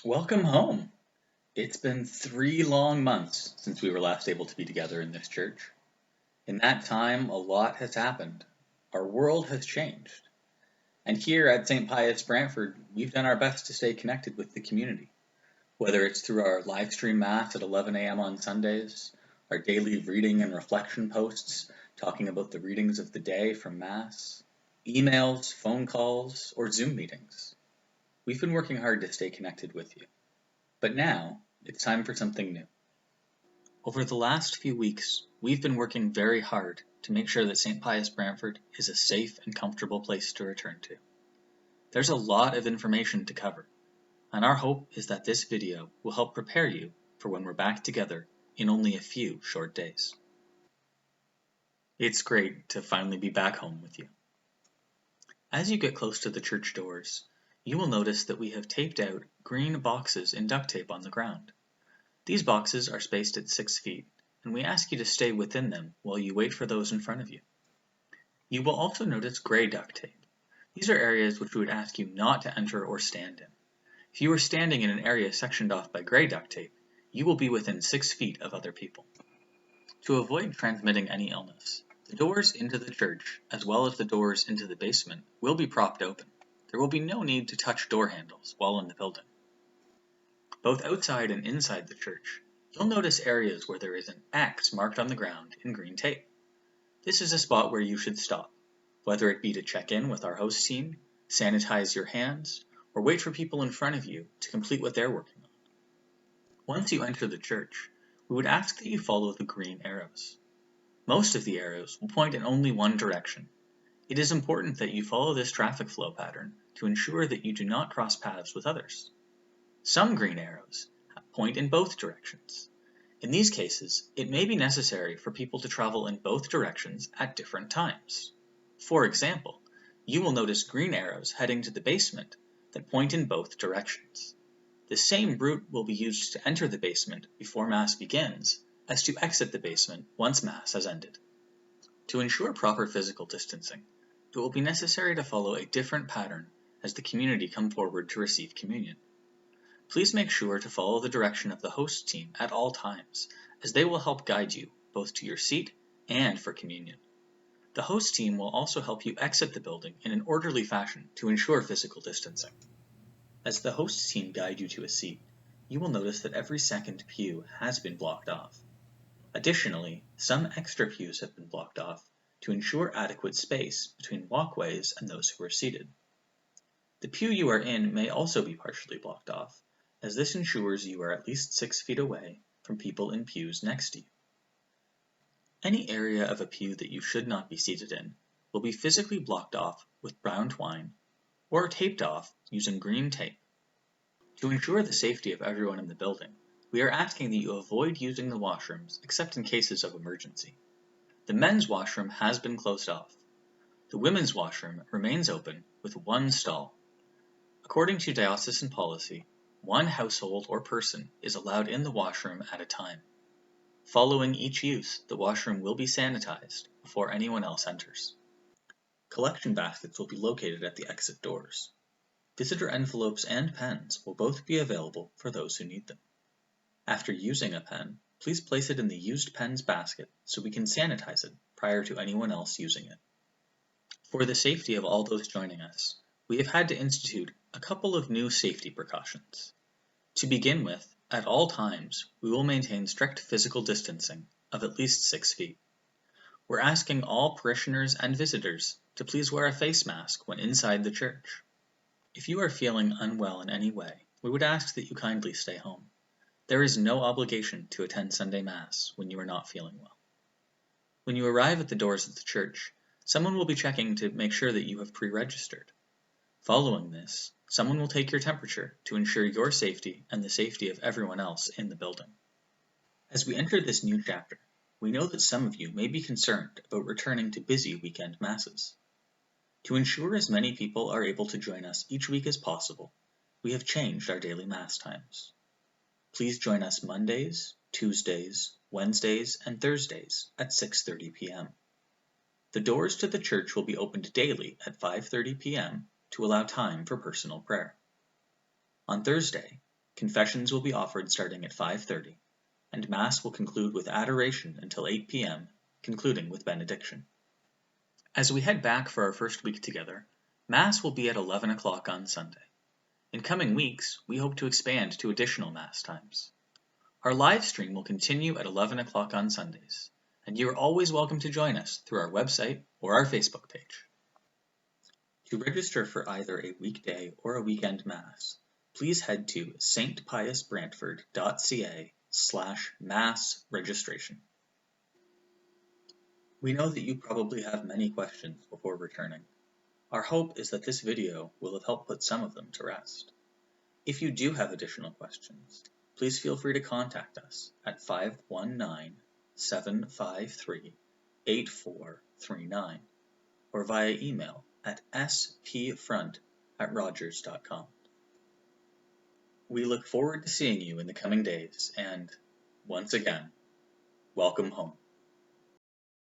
Welcome home. It's been 3 long months since we were last able to be together in this church. In that time, a lot has happened. Our world has changed. And here at St. Pius Brantford, we've done our best to stay connected with the community. Whether it's through our live stream Mass at 11 a.m. on Sundays, our daily reading and reflection posts talking about the readings of the day from Mass, emails, phone calls, or Zoom meetings. We've been working hard to stay connected with you. But now, it's time for something new. Over the last few weeks, we've been working very hard to make sure that St. Pius Brantford is a safe and comfortable place to return to. There's a lot of information to cover, and our hope is that this video will help prepare you for when we're back together in only a few short days. It's great to finally be back home with you. As you get close to the church doors, you will notice that we have taped out green boxes in duct tape on the ground. These boxes are spaced at 6 feet, and we ask you to stay within them while you wait for those in front of you. You will also notice gray duct tape. These are areas which we would ask you not to enter or stand in. If you are standing in an area sectioned off by gray duct tape, you will be within 6 feet of other people. To avoid transmitting any illness, the doors into the church, as well as the doors into the basement, will be propped open. There will be no need to touch door handles while in the building. Both outside and inside the church, you'll notice areas where there is an X marked on the ground in green tape. This is a spot where you should stop, whether it be to check in with our host team, sanitize your hands, or wait for people in front of you to complete what they're working on. Once you enter the church, we would ask that you follow the green arrows. Most of the arrows will point in only one direction. It is important that you follow this traffic flow pattern to ensure that you do not cross paths with others. Some green arrows point in both directions. In these cases, it may be necessary for people to travel in both directions at different times. For example, you will notice green arrows heading to the basement that point in both directions. The same route will be used to enter the basement before Mass begins as to exit the basement once Mass has ended. To ensure proper physical distancing, it will be necessary to follow a different pattern as the community come forward to receive communion. Please make sure to follow the direction of the host team at all times, as they will help guide you both to your seat and for communion. The host team will also help you exit the building in an orderly fashion to ensure physical distancing. As the host team guide you to a seat, you will notice that every second pew has been blocked off. Additionally, some extra pews have been blocked off to ensure adequate space between walkways and those who are seated. The pew you are in may also be partially blocked off, as this ensures you are at least 6 feet away from people in pews next to you. Any area of a pew that you should not be seated in will be physically blocked off with brown twine or taped off using green tape. To ensure the safety of everyone in the building, we are asking that you avoid using the washrooms except in cases of emergency. The men's washroom has been closed off. The women's washroom remains open with one stall. According to diocesan policy, one household or person is allowed in the washroom at a time. Following each use, the washroom will be sanitized before anyone else enters. Collection baskets will be located at the exit doors. Visitor envelopes and pens will both be available for those who need them. After using a pen, please place it in the used pens basket so we can sanitize it prior to anyone else using it. For the safety of all those joining us, we have had to institute a couple of new safety precautions. To begin with, at all times, we will maintain strict physical distancing of at least 6 feet. We're asking all parishioners and visitors to please wear a face mask when inside the church. If you are feeling unwell in any way, we would ask that you kindly stay home. There is no obligation to attend Sunday Mass when you are not feeling well. When you arrive at the doors of the church, someone will be checking to make sure that you have pre-registered. Following this, someone will take your temperature to ensure your safety and the safety of everyone else in the building. As we enter this new chapter, we know that some of you may be concerned about returning to busy weekend masses. To ensure as many people are able to join us each week as possible, we have changed our daily Mass times. Please join us Mondays, Tuesdays, Wednesdays, and Thursdays at 6:30 p.m. The doors to the church will be opened daily at 5:30 p.m. to allow time for personal prayer. On Thursday, confessions will be offered starting at 5:30, and Mass will conclude with adoration until 8 p.m., concluding with benediction. As we head back for our first week together, Mass will be at 11 o'clock on Sunday. In coming weeks, we hope to expand to additional Mass times. Our live stream will continue at 11 o'clock on Sundays, and you are always welcome to join us through our website or our Facebook page. To register for either a weekday or a weekend Mass, please head to stpiusbrantford.ca/mass registration. We know that you probably have many questions before returning. Our hope is that this video will have helped put some of them to rest. If you do have additional questions, please feel free to contact us at 519-753-8439 or via email at spfront@rogers.com. We look forward to seeing you in the coming days and, once again, welcome home.